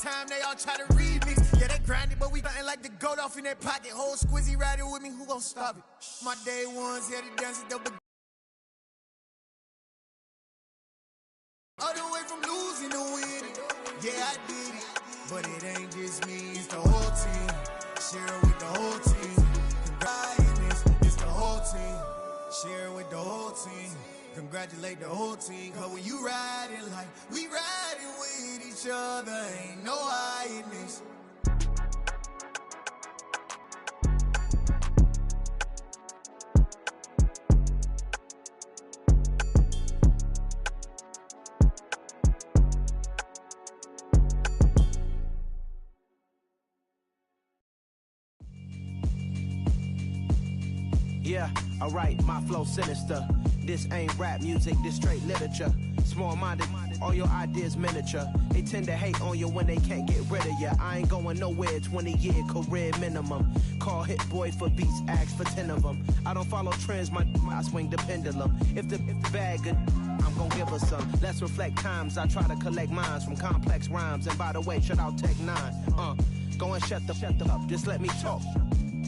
time, they all try to remix. Yeah, they grinding, but we nothing like the goat off in their pocket. Whole squizzy riding with me, who gon' stop it? My day ones, yeah, the dancers, they'll be all the way from losing to winning. Yeah, I did it, but it ain't just me, it's the whole team. Share it with the whole team. Congratulations, it's the whole team. Share it with the whole team. Congratulate the whole team. Cause when you riding like we riding with each other, ain't no hiding this. Yeah, alright, my flow sinister. This ain't rap music, this straight literature. Small-minded, all your ideas miniature. They tend to hate on you when they can't get rid of you. I ain't going nowhere, 20-year career minimum. Call Hit Boy for beats, ask for 10 of them. I don't follow trends, I swing the pendulum. If the bag good, I'm gon' give her some. Let's reflect times, I try to collect minds from complex rhymes. And by the way, shout out Tech 9. Go and shut the up, just let me talk.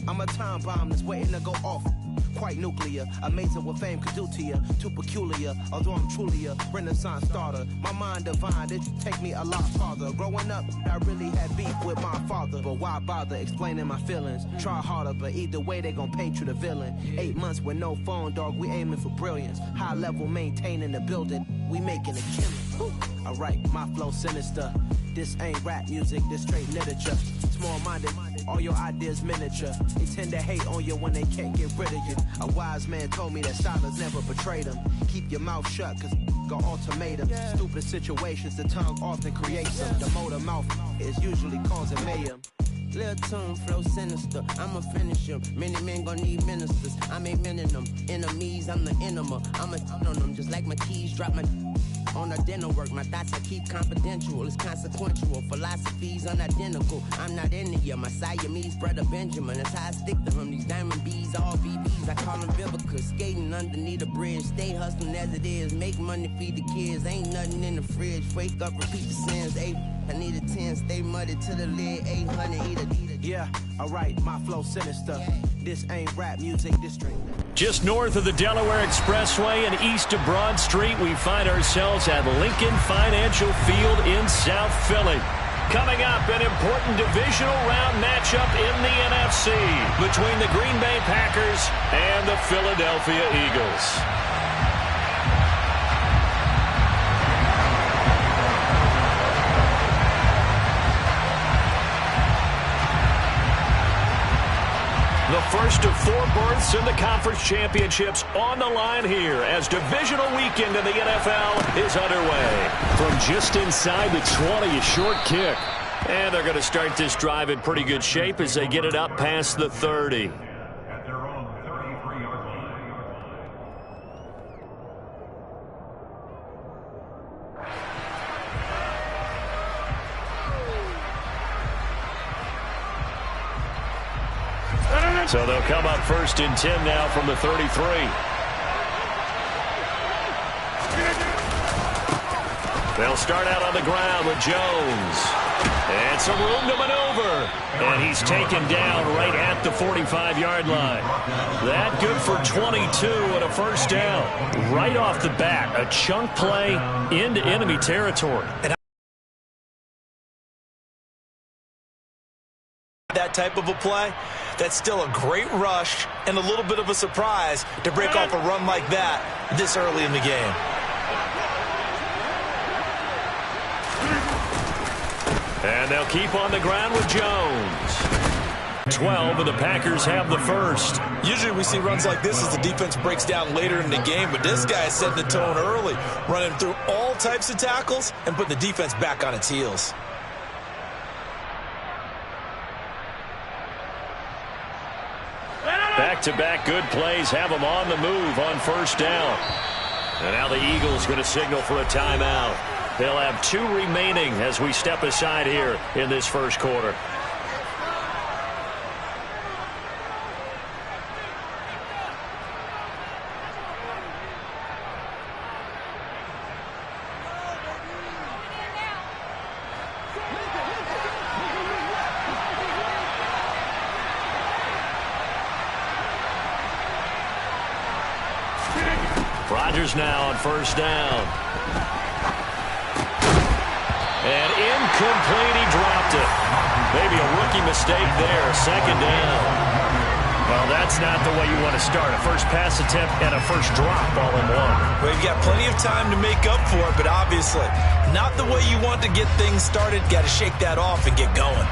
I'm a time bomb that's waiting to go off. Quite nuclear, amazing what fame could do to you. Too peculiar, although I'm truly a renaissance starter. My mind divine, it take me a lot farther. Growing up, I really had beef with my father. But why bother explaining my feelings? Try harder, but either way they gon' paint you the villain. 8 months with no phone, dog, we aiming for brilliance. High level maintaining the building, we making a killing. Alright, my flow sinister. This ain't rap music, this straight literature. Small-minded, all your ideas miniature. They tend to hate on you when they can't get rid of you. A wise man told me that silence never betrayed him. Keep your mouth shut, cause got ultimatum. Stupid situations, the tongue often creates them. The motor mouth is usually causing mayhem. Lil' tune, flow sinister, I'ma finish him. Many men gon' need ministers, I'm aiming them. Enemies, I'm the enema. I'ma on them, just like my keys, drop my on our dinner work. My thoughts I keep confidential, it's consequential. Philosophies unidentical, I'm not into ya. My Siamese brother Benjamin, that's how I stick to him. These diamond bees, all BBs, I call them Vivica. Skating underneath a bridge, stay hustling as it is. Make money, feed the kids, ain't nothing in the fridge. Wake up, repeat the sins, I need a 10, stay muddy to the lid, 800, eat a. Yeah, alright, my flow sinister. This ain't rap music, this straight. Just north of the Delaware Expressway and east of Broad Street, we find ourselves at Lincoln Financial Field in South Philly. Coming up, an important divisional round matchup in the NFC between the Green Bay Packers and the Philadelphia Eagles. The first of 4 berths in the conference championships on the line here as divisional weekend in the NFL is underway. From just inside the 20, a short kick. And they're going to start this drive in pretty good shape as they get it up past the 30. So they'll come up first and 10 now from the 33. They'll start out on the ground with Jones. And some room to maneuver. And he's taken down right at the 45-yard line. That good for 22 and a first down. Right off the bat, a chunk play into enemy territory. That type of a play, that's still a great rush and a little bit of a surprise to break off a run like that this early in the game. And they'll keep on the ground with Jones. 12, and the Packers have the first. Usually we see runs like this as the defense breaks down later in the game, but this guy is setting the tone early, running through all types of tackles and putting the defense back on its heels. Back-to-back good plays have them on the move on first down. And now the Eagles going to signal for a timeout. They'll have 2 remaining as we step aside here in this first quarter. Rodgers now on first down. And incomplete, he dropped it. Maybe a rookie mistake there, second down. Well, that's not the way you want to start. A first pass attempt and a first drop all in one. Well, you've got plenty of time to make up for it, but obviously not the way you want to get things started. Got to shake that off and get going.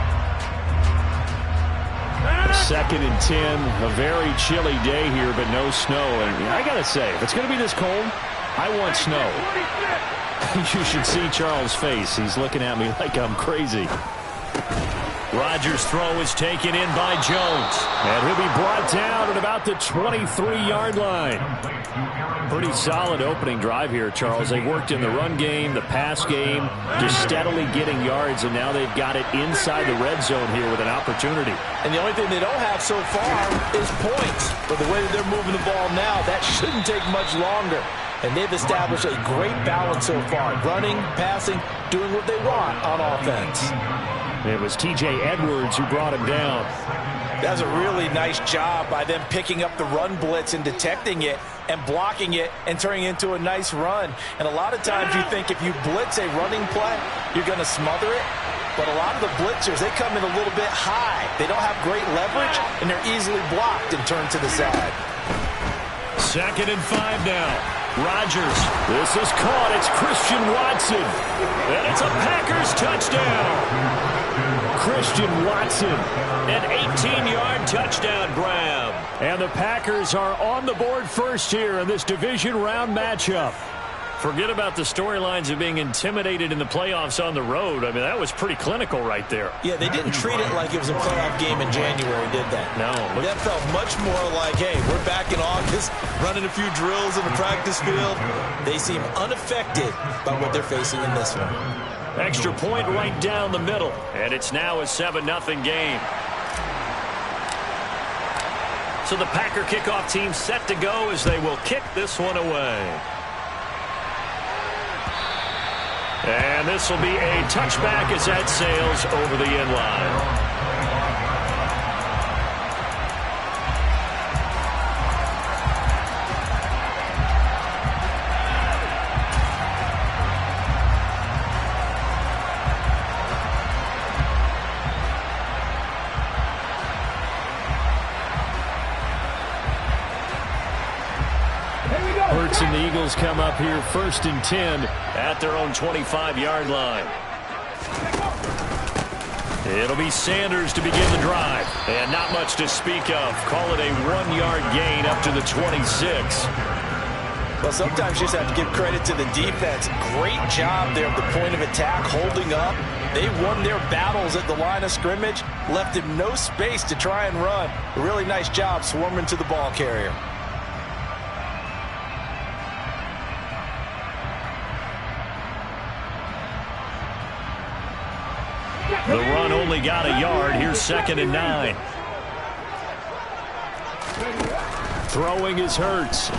Second and 10, a very chilly day here, but no snow. And I got to say, if it's going to be this cold, I want snow. You should see Charles' face. He's looking at me like I'm crazy. Rodgers' throw is taken in by Jones. And he'll be brought down at about the 23-yard line. Pretty solid opening drive here, Charles. They worked in the run game, the pass game, just steadily getting yards, and now they've got it inside the red zone here with an opportunity. And the only thing they don't have so far is points. But the way that they're moving the ball now, that shouldn't take much longer. And they've established a great balance so far. Running, passing, doing what they want on offense. It was T.J. Edwards who brought him down. That's a really nice job by them picking up the run blitz and detecting it and blocking it and turning it into a nice run. And a lot of times you think if you blitz a running play, you're going to smother it. But a lot of the blitzers, they come in a little bit high. They don't have great leverage, and they're easily blocked and turned to the side. Second and 5 now. Rodgers. This is caught. It's Christian Watson. And it's a Packers touchdown. Christian Watson, an 18-yard touchdown grab. And the Packers are on the board first here in this division round matchup. Forget about the storylines of being intimidated in the playoffs on the road. I mean, that was pretty clinical right there. Yeah, they didn't treat it like it was a playoff game in January, did they? No. That felt much more like, hey, we're back in August, running a few drills in the practice field. They seem unaffected by what they're facing in this one. Extra point right down the middle. And it's now a 7-0 game. So the Packer kickoff team set to go as they will kick this one away. And this will be a touchback as that sails over the end line. Hurts and the Eagles come up here first and 10 at their own 25-yard line. It'll be Sanders to begin the drive. And not much to speak of. Call it a 1-yard gain up to the 26. Well, sometimes you just have to give credit to the defense. Great job there at the point of attack, holding up. They won their battles at the line of scrimmage, left him no space to try and run. A really nice job swarming to the ball carrier. The run only got a yard. Here's second and 9. Throwing is Hurts.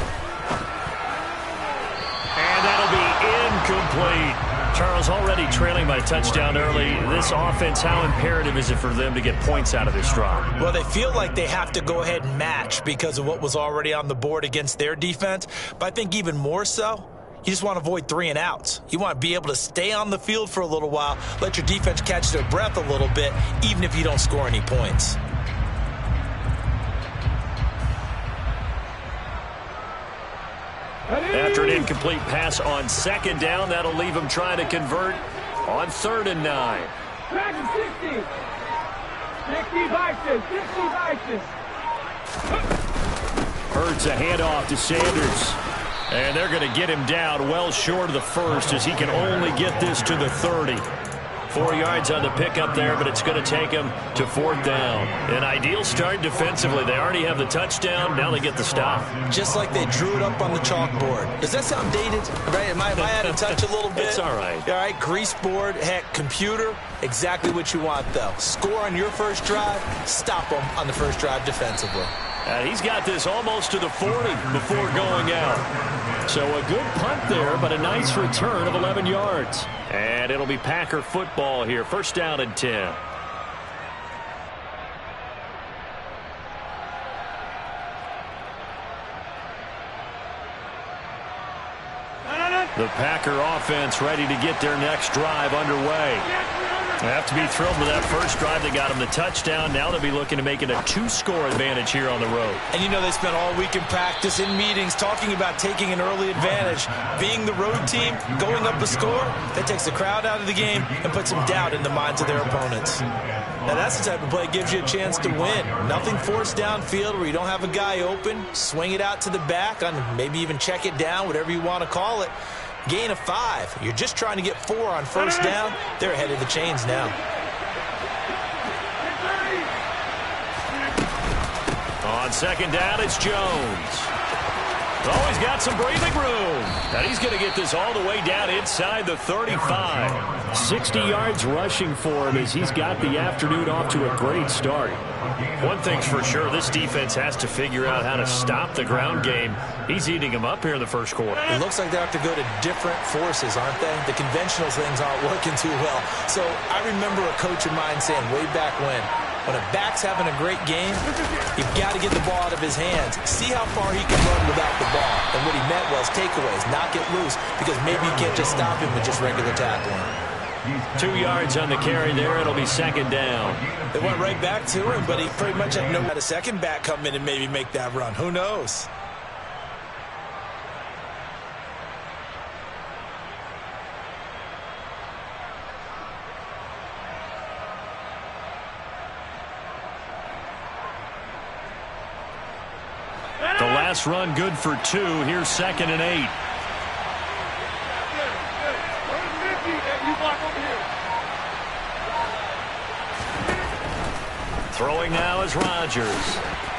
And that'll be incomplete. Charles, already trailing by a touchdown early. This offense, how imperative is it for them to get points out of this drive? Well, they feel like they have to go ahead and match because of what was already on the board against their defense. But I think even more so, you just want to avoid 3 and outs. You want to be able to stay on the field for a little while, let your defense catch their breath a little bit, even if you don't score any points. After an incomplete pass on second down, that'll leave him trying to convert on 3rd and 9. 60 versus. Hurts a handoff to Sanders. And they're going to get him down well short of the first as he can only get this to the 30. 4 yards on the pickup there, but it's going to take him to 4th down. An ideal start defensively. They already have the touchdown. Now they get the stop. Just like they drew it up on the chalkboard. Does that sound dated? Right? Am I out of touch a little bit? It's all right. All right, grease board, heck, computer. Exactly what you want, though. Score on your first drive, stop them on the first drive defensively. He's got this almost to the 40 before going out. So a good punt there, but a nice return of 11 yards. And it'll be Packer football here. First down and 10. The Packer offense ready to get their next drive underway. They have to be thrilled with that first drive. They got them the touchdown. Now they'll be looking to make it a 2-score advantage here on the road. And you know they spent all week in practice, in meetings, talking about taking an early advantage. Being the road team, going up a score, that takes the crowd out of the game and puts some doubt in the minds of their opponents. Now that's the type of play that gives you a chance to win. Nothing forced downfield where you don't have a guy open. Swing it out to the back, on maybe even check it down, whatever you want to call it. Gain of 5. You're just trying to get 4 on first down. They're ahead of the chains now. On second down, it's Jones. Oh, he's got some breathing room. And he's going to get this all the way down inside the 35. 60 yards rushing for him as he's got the afternoon off to a great start. One thing's for sure, this defense has to figure out how to stop the ground game. He's eating them up here in the first quarter. It looks like they have to go to different forces, aren't they? The conventional things aren't working too well. So I remember a coach of mine saying way back when a back's having a great game, you've got to get the ball out of his hands. See how far he can run without the ball. And what he meant was takeaways, knock it loose, because maybe you can't just stop him with just regular tackling. 2 yards on the carry there. It'll be second down. They went right back to him, but he pretty much had a second back come in and maybe make that run. Who knows? The last run good for 2. Here's second and 8. Throwing now is Rodgers.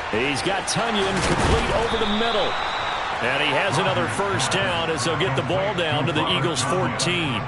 He's got Tunyon complete over the middle. And he has another first down as they'll get the ball down to the Eagles' 14.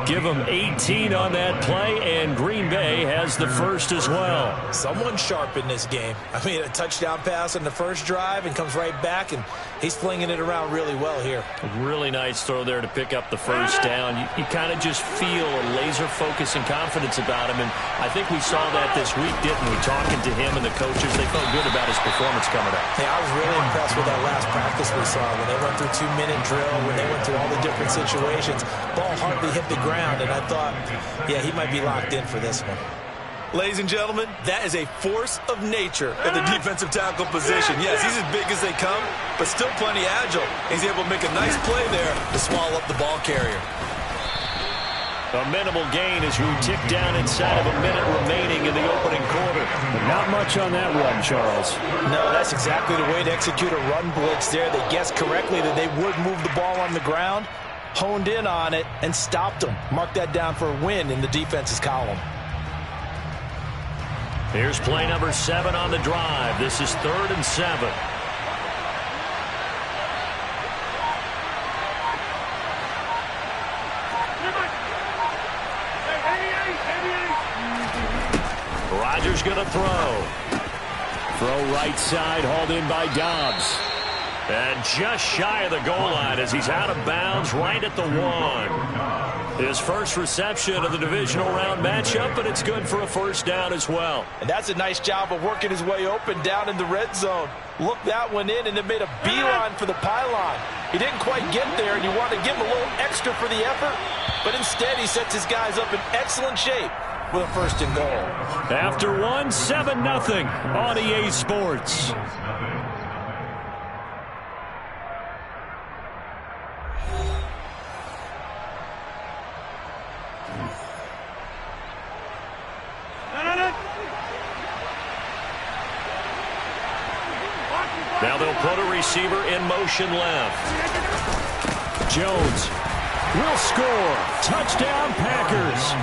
Give them 18 on that play, and Green Bay has the first as well. Someone sharp in this game. I mean, a touchdown pass on the first drive and comes right back, and he's flinging it around really well here. A really nice throw there to pick up the first down. You kind of just feel a laser focus and confidence about him, and I think we saw that this week, didn't we? Talking to him and the coaches, they felt good about his performance coming up. Hey, I was really impressed with that last practice we saw when they went through 2-minute drill, when they went through all the different situations. Ball hardly hit the ground, and I thought, yeah, he might be locked in for this one. Ladies and gentlemen, that is a force of nature at the defensive tackle position. Yes, he's as big as they come, but still plenty agile. He's able to make a nice play there to swallow up the ball carrier. A minimal gain as we tick down inside of a minute remaining in the opening quarter. But not much on that run, Charles. No, that's exactly the way to execute a run blitz there. They guessed correctly that they would move the ball on the ground, honed in on it, and stopped them. Mark that down for a win in the defense's column. Here's play number 7 on the drive. This is 3rd and 7. Rodgers going to throw. Throw right side, hauled in by Dobbs. And just shy of the goal line as he's out of bounds right at the 1. His first reception of the divisional round matchup, but it's good for a first down as well. And that's a nice job of working his way open down in the red zone. Looked that one in, and it made a beeline for the pylon. He didn't quite get there, and you want to give him a little extra for the effort, but instead he sets his guys up in excellent shape with a first and goal. After 1, 7-0 on EA Sports. Now they'll put a receiver in motion left. Jones will score. Touchdown, Packers.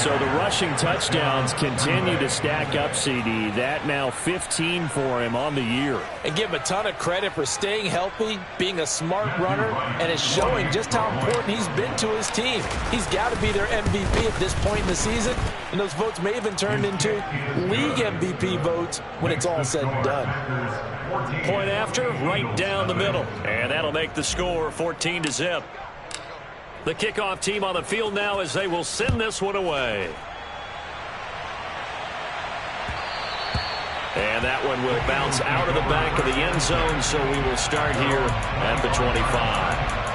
So the rushing touchdowns continue to stack up, CD. That now 15 for him on the year. And give him a ton of credit for staying healthy, being a smart runner, and it's showing just how important he's been to his team. He's got to be their MVP at this point in the season, and those votes may even turn into league MVP votes when it's all said and done. Point after, right down the middle. And that'll make the score 14-0. The kickoff team on the field now as they will send this one away. And that one will bounce out of the back of the end zone, so we will start here at the 25.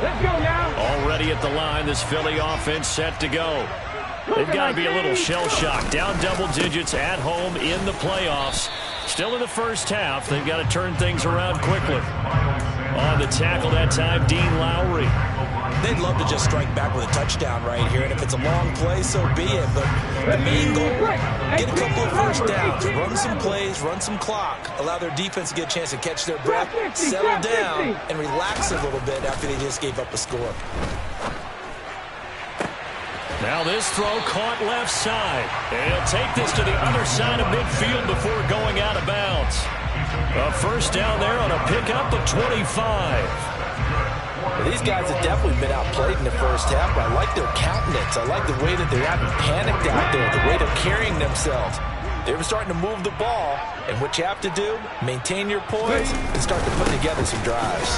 Let's go now. Already at the line, this Philly offense set to go. They've got to be a little shell-shocked. Down double digits at home in the playoffs. Still in the first half. They've got to turn things around quickly. On the tackle that time, Dean Lowry. They'd love to just strike back with a touchdown right here, and if it's a long play, so be it. But the main goal, get a couple of first downs, run some plays, run some clock, allow their defense to get a chance to catch their breath, settle down, and relax a little bit after they just gave up a score. Now this throw caught left side. And he'll take this to the other side of midfield before going out of bounds. A first down there on a pickup of 25. Well, these guys have definitely been outplayed in the first half, but I like their countenance. I like the way that they haven't panicked out there, the way they're carrying themselves. They're starting to move the ball, and what you have to do, maintain your poise and start to put together some drives.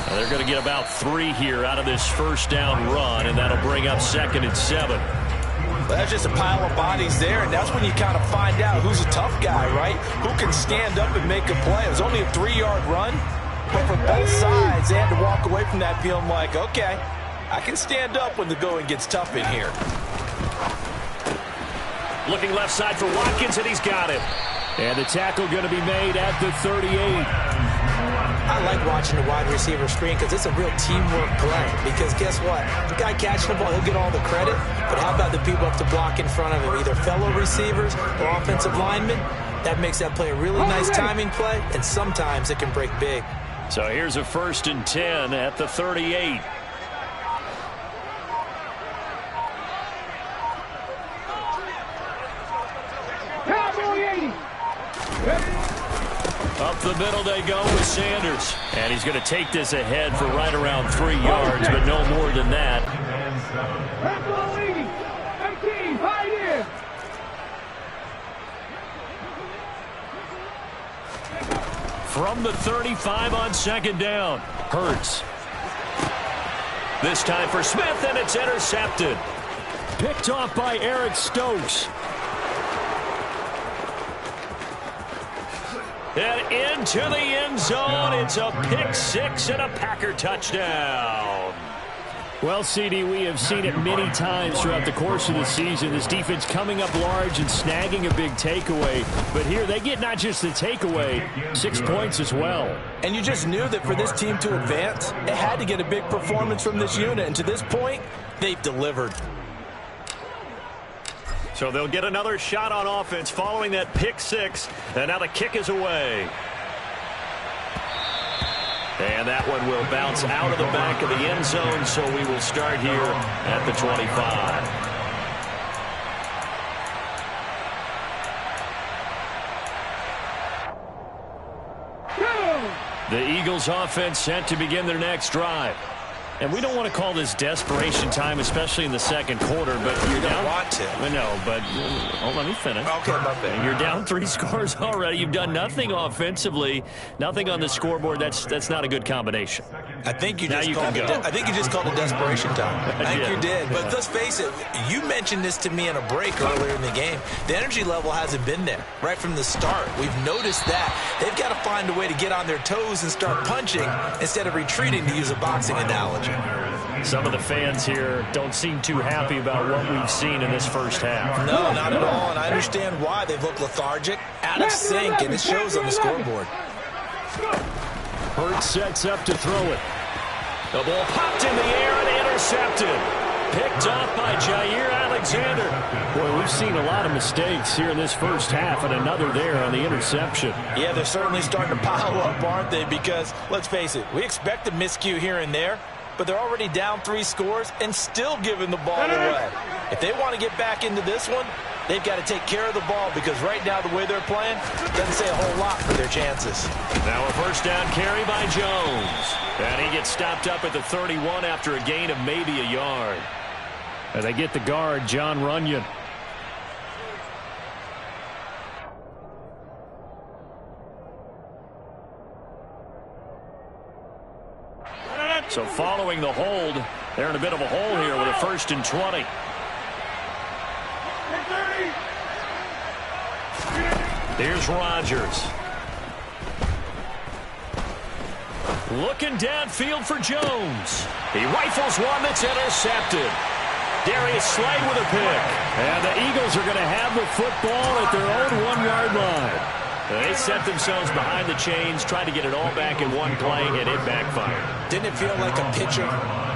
Now they're going to get about 3 here out of this first down run, and that'll bring up 2nd and 7. Well, that's just a pile of bodies there, and that's when you kind of find out who's a tough guy, right? Who can stand up and make a play. It was only a 3-yard run, but for both sides, they had to walk away from that feeling like, okay, I can stand up when the going gets tough in here. Looking left side for Watkins, and he's got it. And the tackle going to be made at the 38. I like watching the wide receiver screen because it's a real teamwork play. Because guess what? The guy catching the ball, he'll get all the credit. But how about the people up to block in front of him, either fellow receivers or offensive linemen? That makes that play a really nice timing play, and sometimes it can break big. So here's a 1st and 10 at the 38. Up the middle they go with Sanders. And he's going to take this ahead for right around 3 yards, but no more than that. From the 35 on 2nd down, Hurts. This time for Smith, and it's intercepted. Picked off by Eric Stokes. And into the end zone. It's a pick-6 and a Packer touchdown. Well, CD, we have seen it many times throughout the course of the season. This defense coming up large and snagging a big takeaway. But here they get not just the takeaway, 6 points as well. And you just knew that for this team to advance, it had to get a big performance from this unit. And to this point, they've delivered. So they'll get another shot on offense following that pick-6. And now the kick is away. And that one will bounce out of the back of the end zone, so we will start here at the 25. The Eagles offense set to begin their next drive. And we don't want to call this desperation time, especially in the second quarter, but you're down. Want to. I know, but let me finish. Okay, my bad. You're down 3 scores already. You've done nothing offensively, nothing on the scoreboard. That's not a good combination. I think you Now just you called can it. go. I think you just called it desperation time. I think did. you did. But let's face it. You mentioned this to me in a break earlier in the game. The energy level hasn't been there right from the start. We've noticed that they've got to find a way to get on their toes and start punching instead of retreating, to use a boxing analogy. Some of the fans here don't seem too happy about what we've seen in this first half. No, not at all. And I understand why. They've looked lethargic, out of sync, and it shows on the scoreboard. Hurts sets up to throw it. The ball popped in the air and intercepted. Picked off by Jair Alexander. Boy, we've seen a lot of mistakes here in this first half, and another there on the interception. Yeah, they're certainly starting to pile up, aren't they? Because, let's face it, we expect a miscue here and there, but they're already down 3 scores and still giving the ball away. If they want to get back into this one, they've got to take care of the ball, because right now the way they're playing doesn't say a whole lot for their chances. Now a first down carry by Jones. And he gets stopped up at the 31 after a gain of maybe a yard. And they get the guard, John Runyon. So following the hold, they're in a bit of a hole here with a 1st and 20. Here's Rodgers. Looking downfield for Jones. He rifles one that's intercepted. Darius Slay with a pick. And the Eagles are going to have the football at their own 1-yard line. They set themselves behind the chains, tried to get it all back in one play, and it backfired. Didn't it feel like a pitcher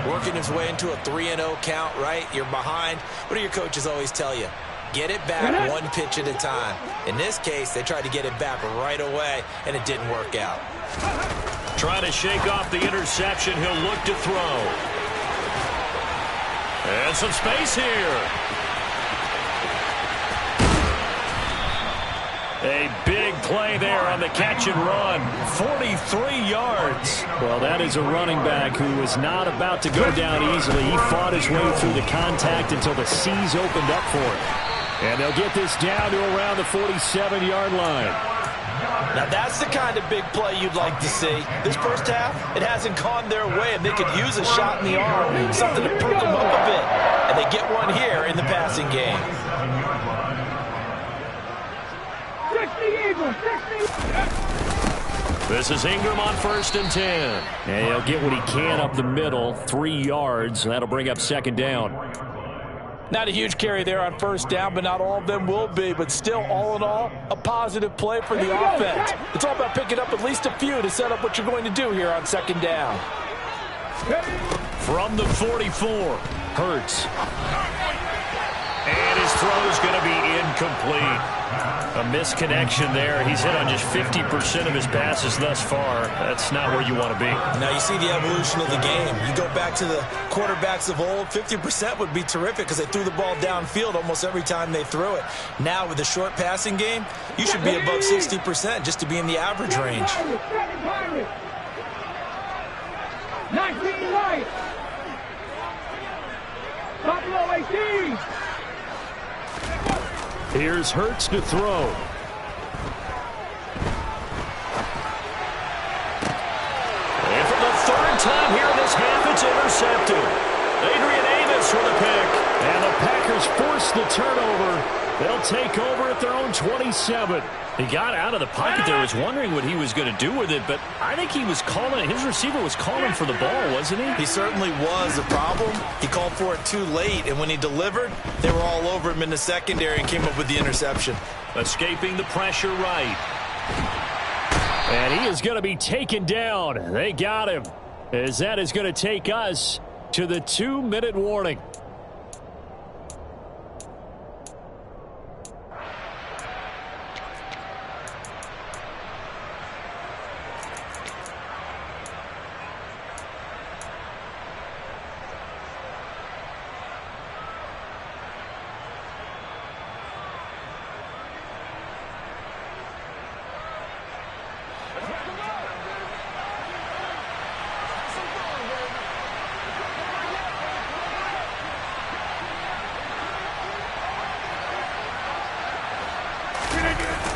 working his way into a 3-0 count, right? You're behind. What do your coaches always tell you? Get it back one pitch at a time. In this case, they tried to get it back right away, and it didn't work out. Trying to shake off the interception. He'll look to throw. And some space here. A big play there on the catch and run. 43 yards. Well, that is a running back who was not about to go down easily. He fought his way through the contact until the C's opened up for him. And they'll get this down to around the 47-yard line. Now, that's the kind of big play you'd like to see. This first half, it hasn't gone their way, and they could use a shot in the arm, something to perk them up a bit. And they get one here in the passing game. 60 Eagles, 60. This is Ingram on 1st and 10. And he'll get what he can up the middle, 3 yards. That'll bring up 2nd down. Not a huge carry there on 1st down, but not all of them will be. But still, all in all, a positive play for the offense. It's all about picking up at least a few to set up what you're going to do here on 2nd down. From the 44, Hurts. And his throw is going to be incomplete. A misconnection there. He's hit on just 50% of his passes thus far. That's not where you want to be. Now you see the evolution of the game. You go back to the quarterbacks of old, 50% would be terrific because they threw the ball downfield almost every time they threw it. Now with the short passing game, you should be above 60% just to be in the average range. 19 right. Buffalo 18. Here's Hurts to throw. And for the 3rd time here in this half, it's intercepted. Adrian Amos with a pick. And the Packers force the turnover. They'll take over at their own 27. He got out of the pocket there. Was wondering what he was going to do with it, but I think he was calling. His receiver was calling for the ball, wasn't he? He certainly was. The problem, he called for it too late, and when he delivered, they were all over him in the secondary and came up with the interception. Escaping the pressure right. And he is going to be taken down. They got him, as that is going to take us to the 2-minute warning.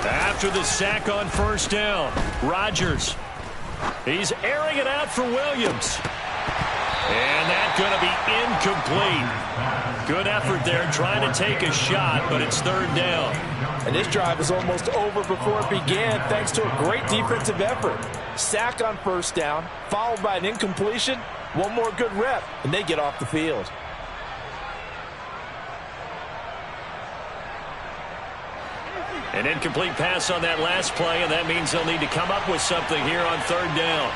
After the sack on 1st down, Rodgers. He's airing it out for Williams. And that's going to be incomplete. Good effort there trying to take a shot, but it's 3rd down. And this drive is almost over before it began thanks to a great defensive effort. Sack on 1st down, followed by an incompletion. One more good rep, and they get off the field. An incomplete pass on that last play, and that means they'll need to come up with something here on 3rd down.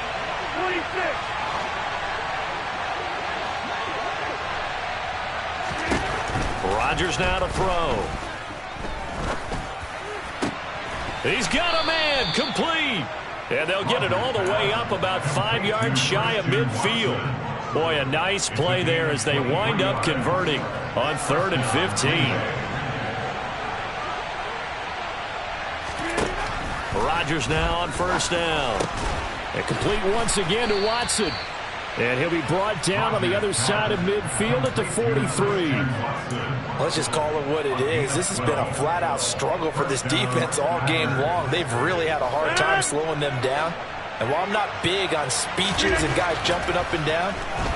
26. Rodgers now to throw. He's got a man, complete. And they'll get it all the way up about 5 yards shy of midfield. Boy, a nice play there as they wind up converting on 3rd and 15. Rodgers now on 1st down. And complete once again to Watson. And he'll be brought down on the other side of midfield at the 43. Let's just call it what it is. This has been a flat-out struggle for this defense all game long. They've really had a hard time slowing them down. And while I'm not big on speeches and guys jumping up and down,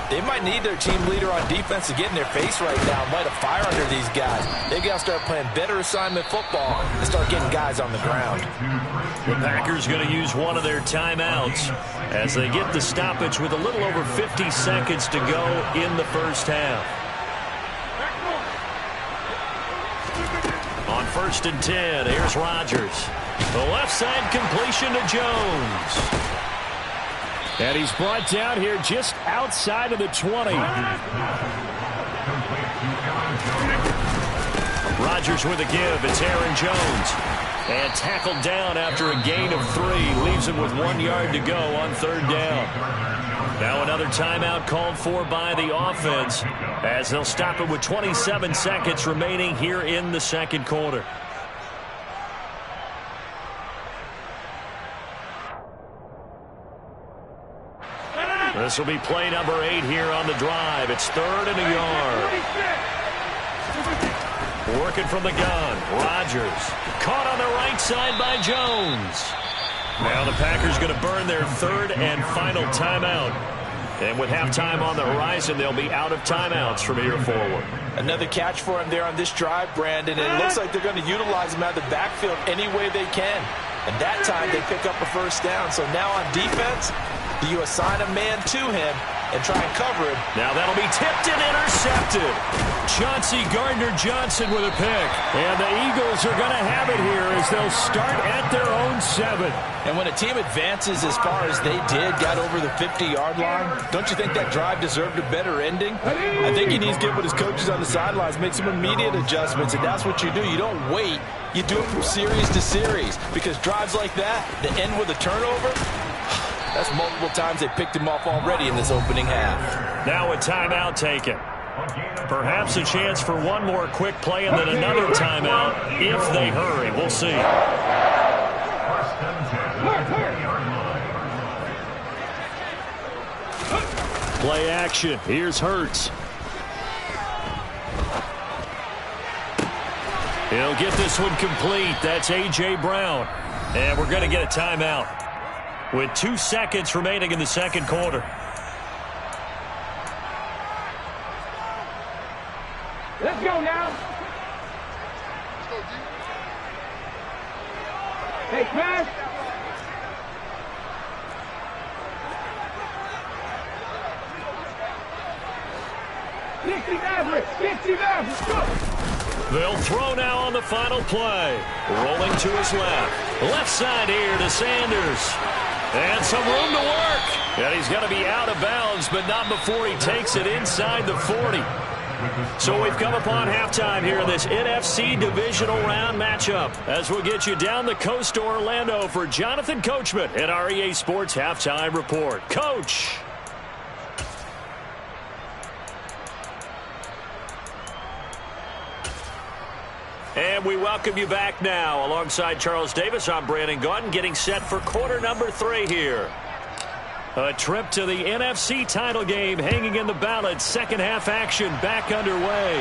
they might need their team leader on defense to get in their face right now and light a fire under these guys. They've got to start playing better assignment football and start getting guys on the ground. The Packers going to use one of their timeouts as they get the stoppage with a little over 50 seconds to go in the first half. On 1st and 10, here's Rodgers. The left side completion to Jones. And he's brought down here just outside of the 20. Rodgers with a give. It's Aaron Jones. And tackled down after a gain of 3. Leaves him with 1 yard to go on 3rd down. Now another timeout called for by the offense as they'll stop it with 27 seconds remaining here in the second quarter. This will be play number 8 here on the drive. It's 3rd and a yard. Working from the gun. Rodgers. Caught on the right side by Jones. Now the Packers going to burn their 3rd and final timeout. And with halftime on the horizon, they'll be out of timeouts from here forward. Another catch for him there on this drive, Brandon. And it looks like they're going to utilize him out of the backfield any way they can. And that time they pick up a 1st down. So now on defense, you assign a man to him and try and cover him. Now that'll be tipped and intercepted. Chauncey Gardner-Johnson with a pick. And the Eagles are going to have it here as they'll start at their own 7. And when a team advances as far as they did, got over the 50-yard line, don't you think that drive deserved a better ending? I think he needs to get with his coaches on the sidelines, make some immediate adjustments, and that's what you do. You don't wait. You do it from series to series because drives like that end with a turnover, that's multiple times they picked him off already in this opening half. Now a timeout taken. Perhaps a chance for one more quick play and then another timeout if they hurry. We'll see. Play action. Here's Hurts. He'll get this one complete. That's A.J. Brown. And we're going to get a timeout with 2 seconds remaining in the second quarter. Let's go now. Hey, pass. They'll throw now on the final play. Rolling to his left. Left side here to Sanders. And some room to work. And he's going to be out of bounds, but not before he takes it inside the 40. So we've come upon halftime here in this NFC Divisional Round matchup as we'll get you down the coast to Orlando for Jonathan Coachman at our EA Sports Halftime Report. Coach. And we welcome you back now. Alongside Charles Davis, I'm Brandon Gaudin, getting set for quarter number 3 here. A trip to the NFC title game hanging in the balance. Second half action back underway.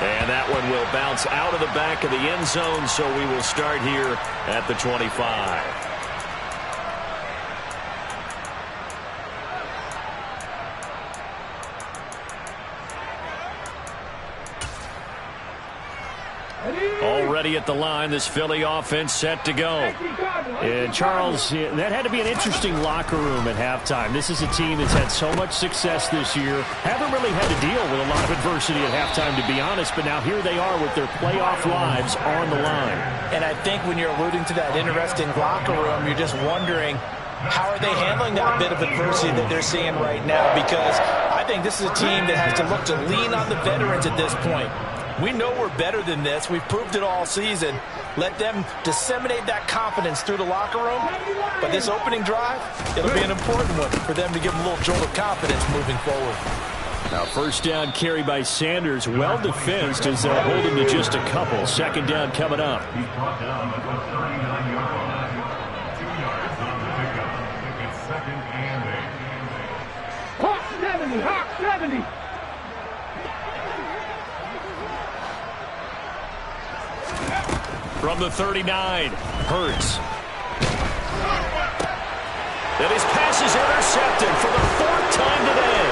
And that one will bounce out of the back of the end zone, so we will start here at the 25. Already at the line, this Philly offense set to go. And Charles, that had to be an interesting locker room at halftime. This is a team that's had so much success this year. Haven't really had to deal with a lot of adversity at halftime, to be honest, but now here they are with their playoff lives on the line. And I think when you're alluding to that interesting locker room, you're just wondering, how are they handling that bit of adversity that they're seeing right now? Because I think this is a team that has to look to lean on the veterans at this point. We know we're better than this. We've proved it all season. Let them disseminate that confidence through the locker room. But this opening drive, it'll be an important one for them to give them a little jolt of confidence moving forward. Now, first down carry by Sanders. Well defensed as they'll hold him to just a couple. Second down coming up. Hawk 70, Hawk 70. From the 39, Hurts. And his pass is intercepted for the 4th time today.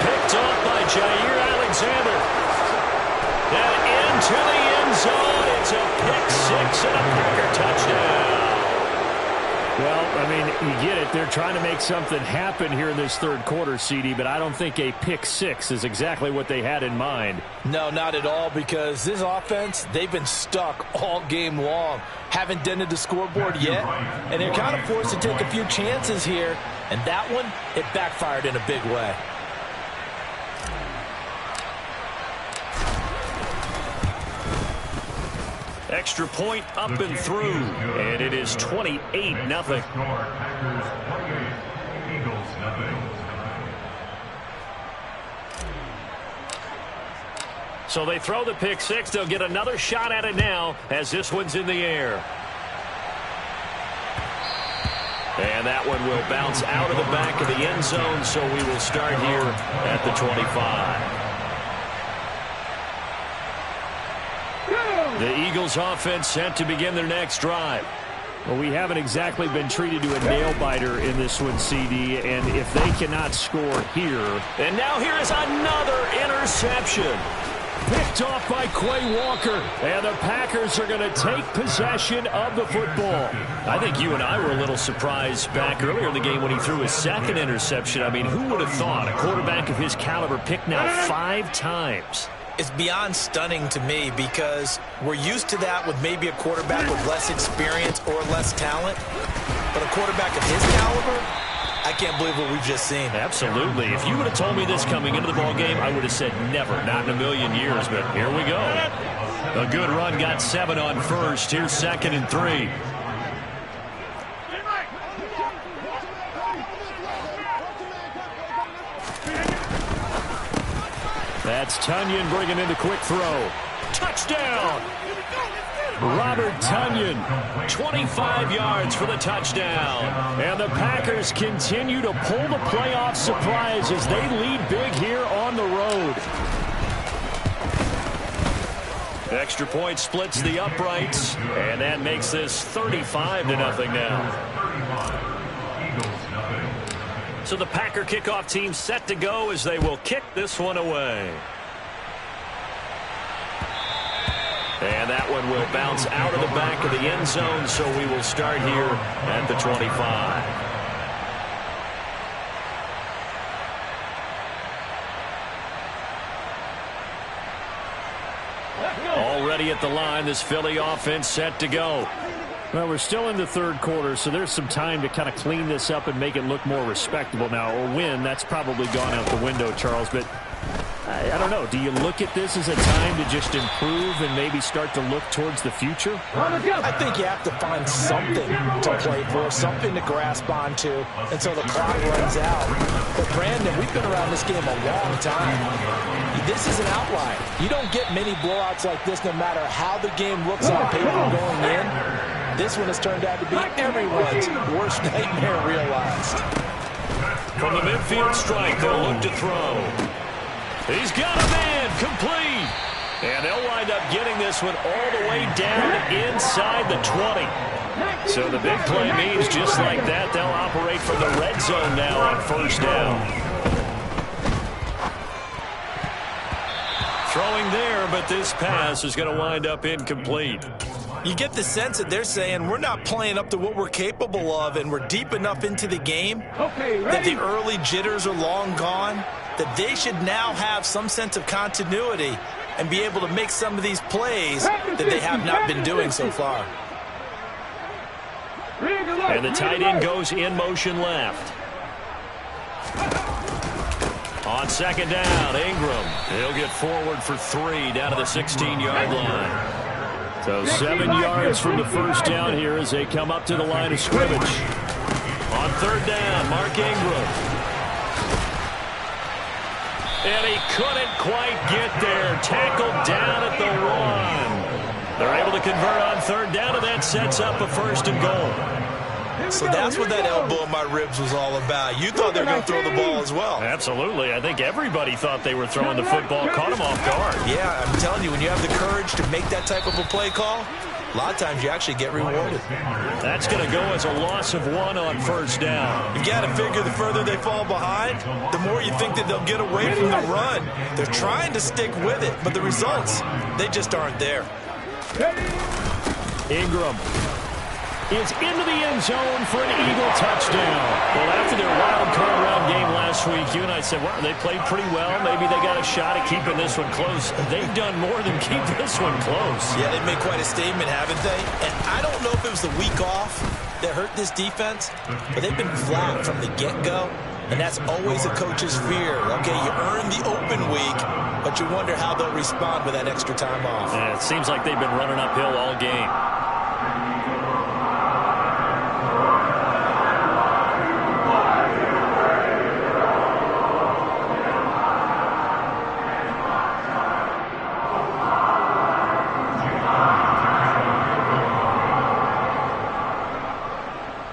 Picked off by Jair Alexander. And into the end zone. It's a pick 6 and a Packer touchdown. Well, I mean, you get it. They're trying to make something happen here in this third quarter, CD, but I don't think a pick 6 is exactly what they had in mind. No, not at all, because this offense, they've been stuck all game long. Haven't dented the scoreboard yet, and they're kind of forced to take a few chances here, and that one, it backfired in a big way. Extra point up and through, and it is 28-0. So they throw the pick 6. They'll get another shot at it now as this one's in the air. And that one will bounce out of the back of the end zone, so we will start here at the 25. The Eagles offense set to begin their next drive. Well, we haven't exactly been treated to a nail-biter in this one, CD, and if they cannot score here. And now here is another interception. Picked off by Quay Walker. And the Packers are going to take possession of the football. I think you and I were a little surprised back earlier in the game when he threw his 2nd interception. I mean, who would have thought a quarterback of his caliber picked now 5 times? It's beyond stunning to me because we're used to that with maybe a quarterback with less experience or less talent. But a quarterback of his caliber, I can't believe what we've just seen. Absolutely. If you would have told me this coming into the ballgame, I would have said never, not in a million years. But here we go. A good run, got 7 on first. Here's 2nd and 3. That's Tonyan bringing in the quick throw. Touchdown! Robert Tonyan, 25 yards for the touchdown. And the Packers continue to pull the playoff surprise as they lead big here on the road. Extra point splits the uprights, and that makes this 35-0 now. So the Packer kickoff team set to go as they will kick this one away. And that one will bounce out of the back of the end zone, so we will start here at the 25. Already at the line, this Philly offense set to go. Well, we're still in the third quarter, so there's some time to kind of clean this up and make it look more respectable. Now, a win, that's probably gone out the window, Charles, but I don't know. Do you look at this as a time to just improve and maybe start to look towards the future? I think you have to find something to play for, something to grasp onto until the clock runs out. But, Brandon, we've been around this game a long time. This is an outlier. You don't get many blowouts like this no matter how the game looks on paper going in. This one has turned out to be everyone's worst nightmare realized. From the midfield strike, they'll look to throw. He's got a man, complete. And they'll wind up getting this one all the way down inside the 20. So the big play means just like that, they'll operate from the red zone now on first down. Throwing there, but this pass is going to wind up incomplete. You get the sense that they're saying we're not playing up to what we're capable of, and we're deep enough into the game that the early jitters are long gone, that they should now have some sense of continuity and be able to make some of these plays that they have not been doing so far. And the tight end goes in motion left. On second down, Ingram. He'll get forward for 3 down to the 16-yard line. So 7 yards from the first down here as they come up to the line of scrimmage. On third down, Mark Ingram. And he couldn't quite get there. Tackled down at the 1. They're able to convert on third down, and that sets up a 1st and goal. So that's what that elbow in my ribs was all about. You thought they were going to throw the ball as well. Absolutely. I think everybody thought they were throwing the football. Caught him off guard. Yeah, I'm telling you, when you have the courage to make that type of a play call, a lot of times you actually get rewarded. That's going to go as a loss of 1 on first down. You got to figure the further they fall behind, the more you think that they'll get away from the run. They're trying to stick with it, but the results, they just aren't there. Ingram is into the end zone for an Eagle touchdown. Well, after their wild card round game last week, you and I said, wow, they played pretty well. Maybe they got a shot at keeping this one close. They've done more than keep this one close. Yeah, they've made quite a statement, haven't they? And I don't know if it was the week off that hurt this defense, but they've been flat from the get-go, and that's always a coach's fear. Okay, you earn the open week, but you wonder how they'll respond with that extra time off. And it seems like they've been running uphill all game.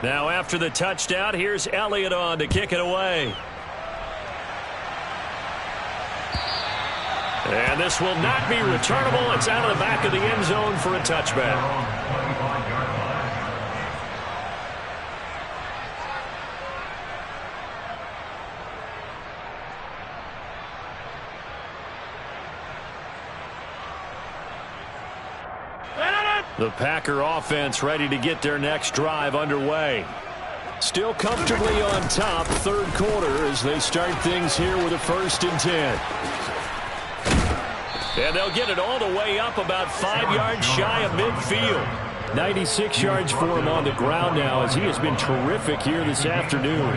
Now after the touchdown, here's Elliott on to kick it away. And this will not be returnable. It's out of the back of the end zone for a touchback. The Packer offense ready to get their next drive underway. Still comfortably on top, third quarter, as they start things here with a 1st and 10. And they'll get it all the way up about 5 yards shy of midfield. 96 yards for him on the ground now, as he has been terrific here this afternoon.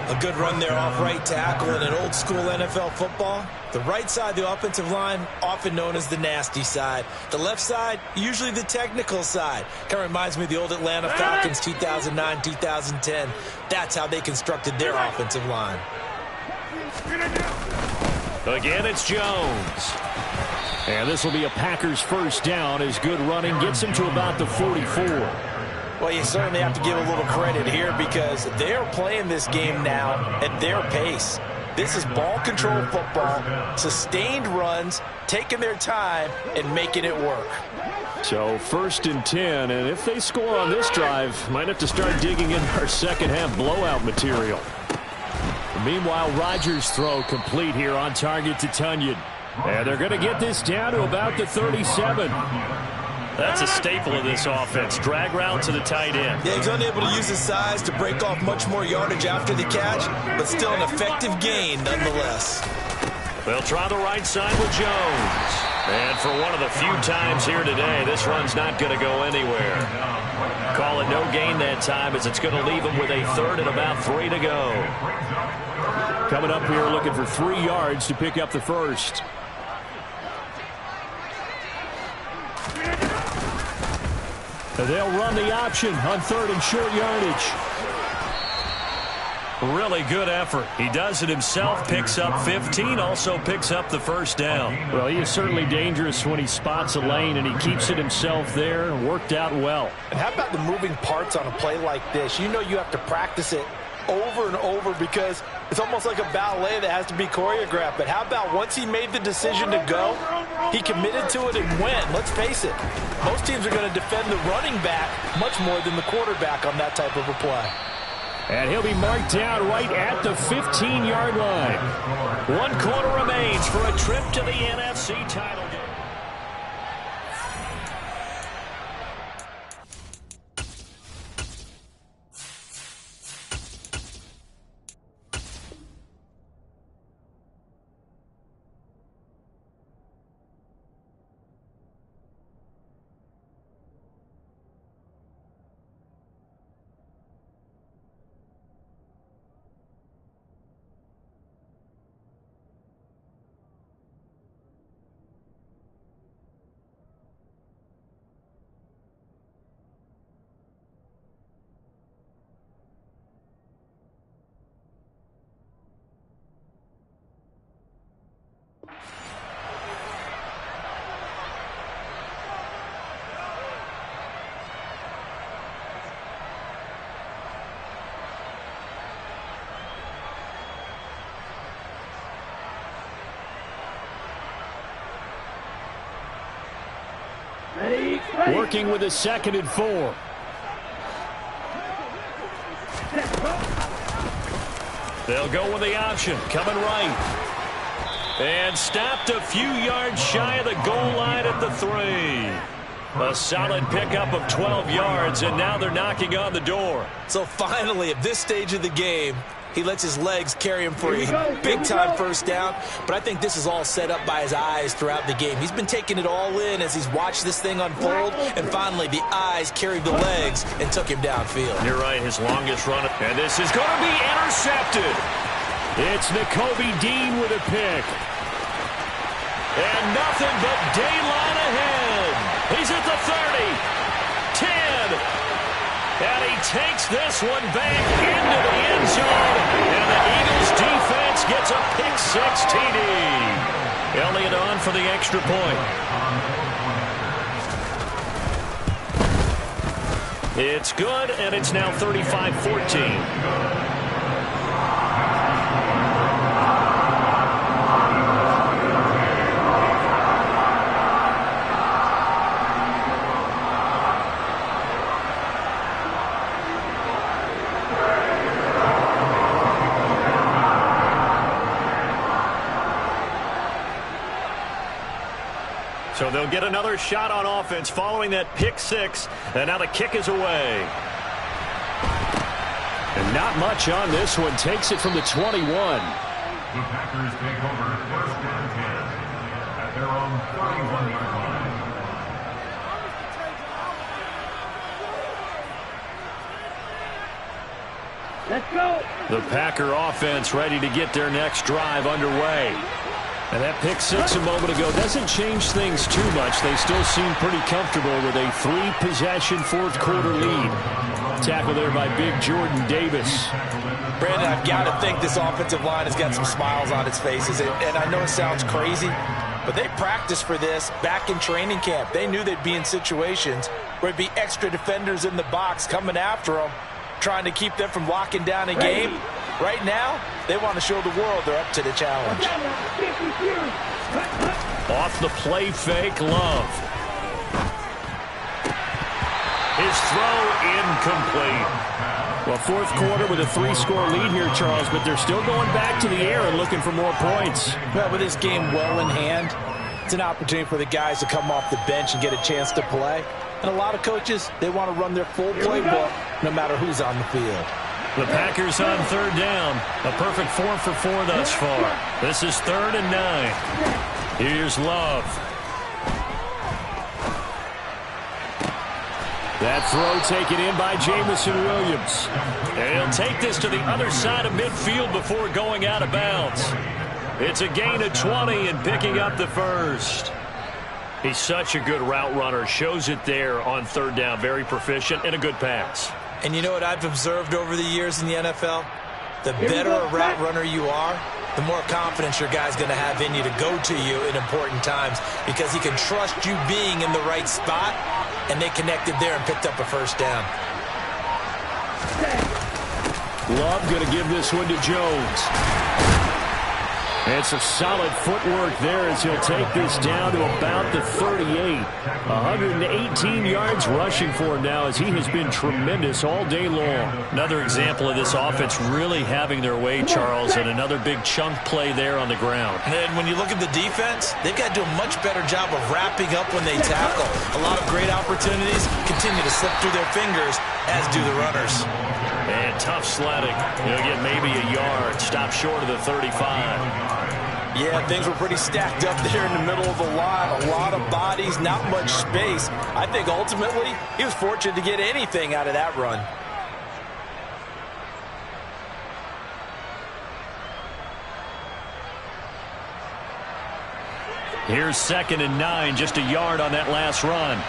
A good run there off right tackle in an old-school NFL football. The right side, the offensive line, often known as the nasty side. The left side, usually the technical side. Kind of reminds me of the old Atlanta Falcons 2009, 2010. That's how they constructed their offensive line. Again, it's Jones. And this will be a Packers first down as good running gets him to about the 44. Well, you certainly have to give a little credit here because they're playing this game now at their pace. This is ball control football, sustained runs, taking their time and making it work. So 1st and 10, and if they score on this drive, might have to start digging in our second half blowout material. Meanwhile, Rodgers' throw complete here on target to Tunyon. And they're going to get this down to about the 37. That's a staple of this offense. Drag route to the tight end. Yeah, he's unable to use his size to break off much more yardage after the catch, but still an effective gain nonetheless. They'll try the right side with Jones. And for one of the few times here today, this run's not going to go anywhere. Call it no gain that time as it's going to leave him with a 3rd and about 3 to go. Coming up here looking for 3 yards to pick up the first. They'll run the option on 3rd and short yardage. Really good effort. He does it himself, picks up 15, also picks up the first down. Well, he is certainly dangerous when he spots a lane, and he keeps it himself there. Worked out well. And how about the moving parts on a play like this? You know you have to practice it over and over because it's almost like a ballet that has to be choreographed. But how about once he made the decision to go, he committed to it and went. Let's face it, most teams are going to defend the running back much more than the quarterback on that type of a play. And he'll be marked down right at the 15-yard line. 1 quarter remains for a trip to the NFC title game. Ready, Working with a 2nd and 4. They'll go with the option. Coming right. And stopped a few yards shy of the goal line at the 3. A solid pickup of 12 yards, and now they're knocking on the door. So finally, at this stage of the game, he lets his legs carry him for a big-time first down. But I think this is all set up by his eyes throughout the game. He's been taking it all in as he's watched this thing unfold. And finally, the eyes carried the legs and took him downfield. You're right, his longest run. And this is going to be intercepted. It's Nakobe Dean with a pick. And nothing but daylight ahead. He's at the 30, 10. And he takes this one back into the end zone. And the Eagles defense gets a pick-6 TD. Elliott on for the extra point. It's good, and it's now 35-14. So they'll get another shot on offense following that pick-6, and now the kick is away. And not much on this one. Takes it from the 21. The Packers take over 1st and 10 at their own 31-yard line. Let's go. The Packer offense ready to get their next drive underway. And that pick-6 a moment ago doesn't change things too much. They still seem pretty comfortable with a 3-possession 4th-quarter lead. Tackle there by big Jordan Davis. Brandon, I've got to think this offensive line has got some smiles on its faces. And I know it sounds crazy, but they practiced for this back in training camp. They knew they'd be in situations where there'd be extra defenders in the box coming after them, trying to keep them from locking down a game. Right now, they want to show the world they're up to the challenge. Off the play fake, Love. His throw incomplete. Well, 4th quarter with a 3-score lead here, Charles, but they're still going back to the air and looking for more points. Well, with this game well in hand, it's an opportunity for the guys to come off the bench and get a chance to play. And a lot of coaches, they want to run their full playbook no matter who's on the field. The Packers on 3rd down. A perfect 4 for 4 thus far. This is 3rd and 9. Here's Love. That throw taken in by Jameson Williams. And he'll take this to the other side of midfield before going out of bounds. It's a gain of 20 and picking up the 1st. He's such a good route runner. Shows it there on 3rd down. Very proficient and a good pass. And you know what I've observed over the years in the NFL? The better a route runner you are, the more confidence your guy's going to have in you to go to you in important times because he can trust you being in the right spot, and they connected there and picked up a 1st down. Love going to give this one to Jones. And some solid footwork there as he'll take this down to about the 38. 118 yards rushing for him now as he has been tremendous all day long. Another example of this offense really having their way, Charles, and another big chunk play there on the ground. And then when you look at the defense, they've got to do a much better job of wrapping up when they tackle. A lot of great opportunities continue to slip through their fingers, as do the runners. And tough sledding. He'll get maybe a yard. Stop short of the 35. Yeah, things were pretty stacked up there in the middle of the line. A lot of bodies, not much space. I think ultimately he was fortunate to get anything out of that run. Here's 2nd and 9, just a yard on that last run.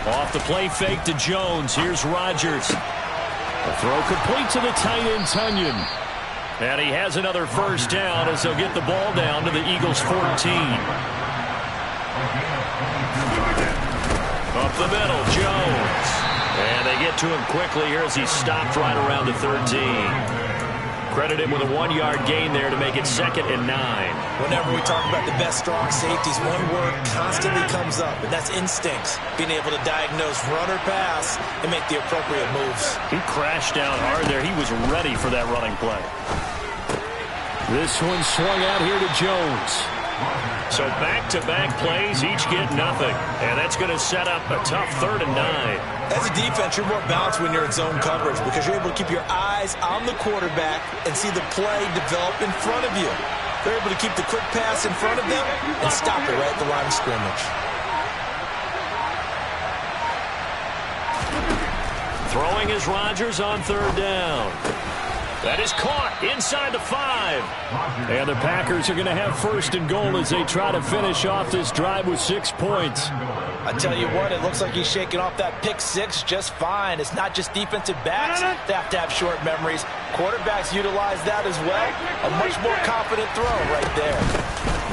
Off the play fake to Jones. Here's Rodgers. The throw complete to the tight end, Tunyon. And he has another 1st down as they'll get the ball down to the Eagles' 14. Up the middle, Jones. And they get to him quickly here as he's stopped right around the 13. Credit him with a 1-yard gain there to make it 2nd and 9. Whenever we talk about the best strong safeties, one word constantly comes up, and that's instincts. Being able to diagnose run or pass and make the appropriate moves. He crashed down hard there. He was ready for that running play. This one swung out here to Jones. So back-to-back plays, each get nothing. And that's going to set up a tough 3rd and 9. As a defense, you're more balanced when you're in zone coverage because you're able to keep your eyes on the quarterback and see the play develop in front of you. They're able to keep the quick pass in front of them and stop it right at the line of scrimmage. Throwing is Rodgers on 3rd down. That is caught inside the 5. And the Packers are going to have 1st and goal as they try to finish off this drive with 6 points. I tell you what, it looks like he's shaking off that pick 6 just fine. It's not just defensive backs that have to have short memories. Quarterbacks utilize that as well. A much more confident throw right there.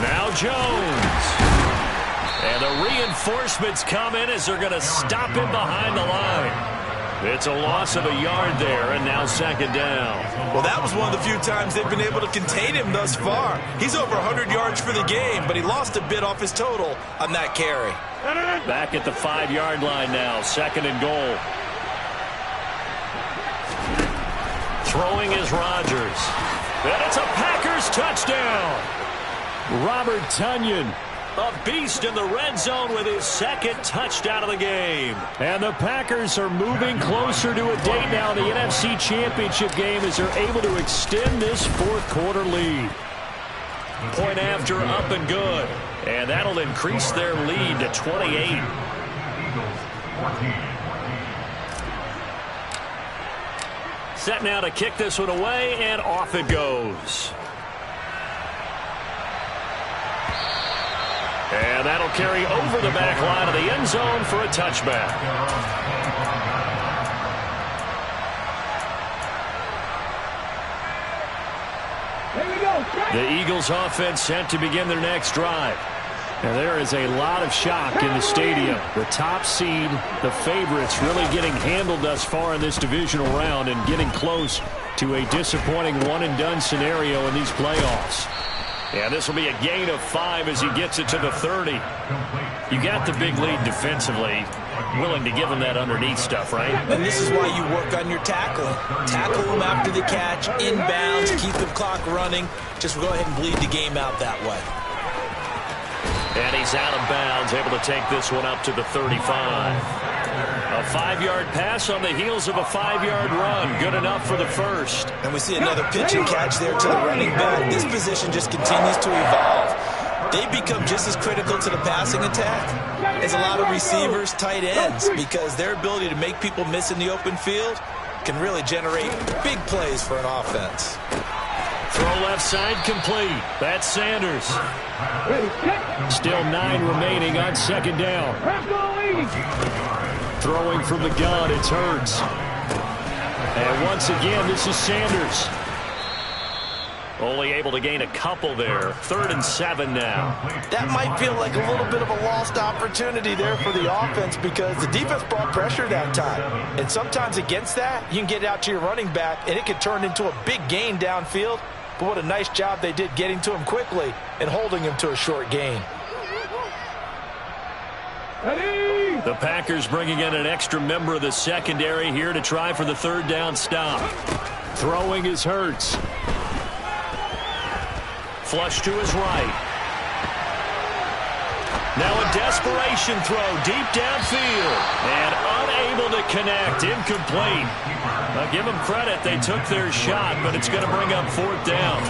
Now Jones. And the reinforcements come in as they're going to stop him behind the line. It's a loss of a yard there, and now 2nd down. Well, that was one of the few times they've been able to contain him thus far. He's over 100 yards for the game, but he lost a bit off his total on that carry. Back at the 5-yard line now, 2nd and goal. Throwing is Rodgers. And it's a Packers touchdown. Robert Tonyan. A beast in the red zone with his 2nd touchdown of the game. And the Packers are moving closer to a date now in the NFC Championship game as they're able to extend this 4th quarter lead. Point after up and good. And that'll increase their lead to 28. Set now to kick this one away, and off it goes. And that'll carry over the back line of the end zone for a touchback. The Eagles offense set to begin their next drive. And there is a lot of shock in the stadium. The top seed, the favorites, really getting handled thus far in this divisional round and getting close to a disappointing one-and-done scenario in these playoffs. Yeah, this will be a gain of 5 as he gets it to the 30. You got the big lead defensively. Willing to give him that underneath stuff, right? And this is why you work on your tackling. Tackle him after the catch, inbounds, keep the clock running. Just go ahead and bleed the game out that way. And he's out of bounds, able to take this one up to the 35. A 5-yard pass on the heels of a 5-yard run. Good enough for the first. And we see another pitch and catch there to the running back. This position just continues to evolve. They become just as critical to the passing attack as a lot of receivers, tight ends, because their ability to make people miss in the open field can really generate big plays for an offense. Throw left side complete. That's Sanders. Still 9 remaining on 2nd down. Throwing from the gun, it's Hurts. And once again, this is Sanders. Only able to gain a couple there. 3rd and 7 now. That might feel like a little bit of a lost opportunity there for the offense because the defense brought pressure that time. And sometimes against that, you can get out to your running back, and it could turn into a big gain downfield. But what a nice job they did getting to him quickly and holding him to a short gain. The Packers bringing in an extra member of the secondary here to try for the 3rd down stop. Throwing is Hurts. Flush to his right. Now a desperation throw deep downfield. And unable to connect. Incomplete. I'll give them credit. They took their shot, but it's going to bring up 4th down.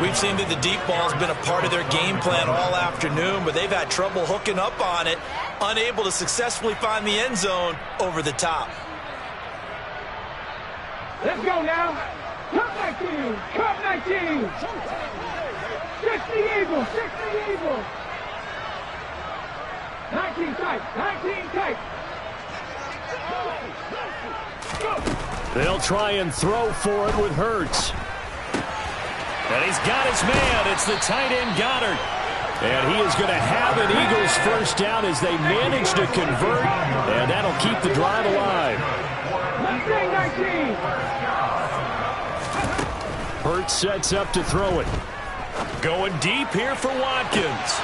We've seen that the deep ball has been a part of their game plan all afternoon, but they've had trouble hooking up on it, unable to successfully find the end zone over the top. Let's go now. Cup 19. Cup 19. 60 Eagles. 60 Eagles. 19 tight. 19 tight. They'll try and throw for it with Hurts. And he's got his man. It's the tight end Goddard. And he is going to have an Eagles 1st down as they manage to convert. And that'll keep the drive alive. Hurts sets up to throw it. Going deep here for Watkins.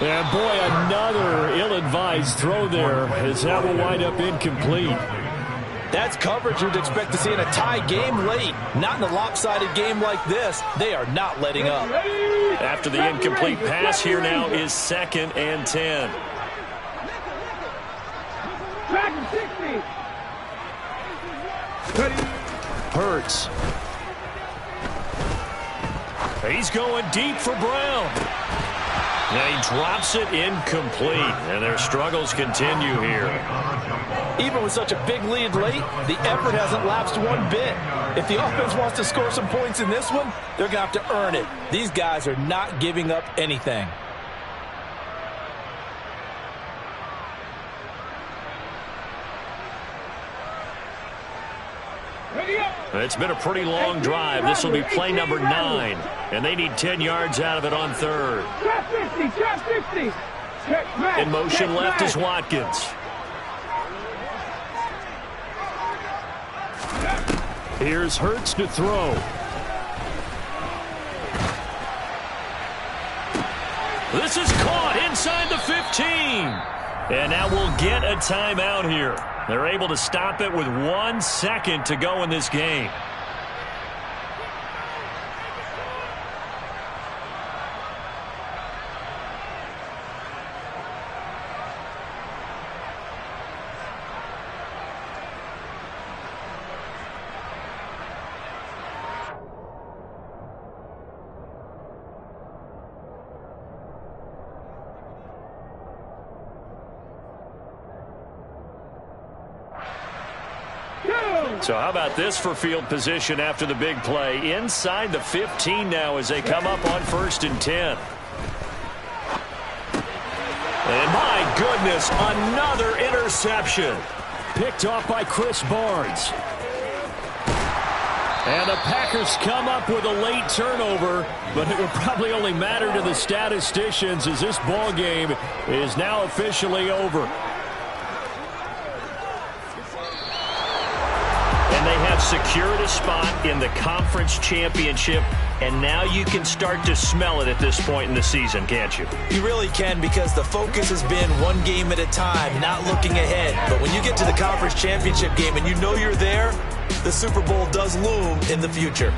And boy, another ill-advised throw there, as that will wind up incomplete. That's coverage you'd expect to see in a tie game late. Not in a lopsided game like this. They are not letting up. After the incomplete pass, here now is 2nd and 10. Hurts. He's going deep for Brown. Now he drops it incomplete, and their struggles continue here. Even with such a big lead late, the effort hasn't lapsed one bit. If the offense wants to score some points in this one, they're going to have to earn it. These guys are not giving up anything. It's been a pretty long drive. This will be play number 9, and they need 10 yards out of it on 3rd. In motion left is Watkins. Here's Hurts to throw. This is caught inside the 15. And now we'll get a timeout here. They're able to stop it with 1 second to go in this game. So how about this for field position after the big play? Inside the 15 now as they come up on 1st and 10. And my goodness, another interception. Picked off by Chris Barnes. And the Packers come up with a late turnover, but it will probably only matter to the statisticians as this ball game is now officially over. And they have secured a spot in the conference championship, and now you can start to smell it at this point in the season, can't you? You really can, because the focus has been one game at a time, not looking ahead. But when you get to the conference championship game and you know you're there, the Super Bowl does loom in the future.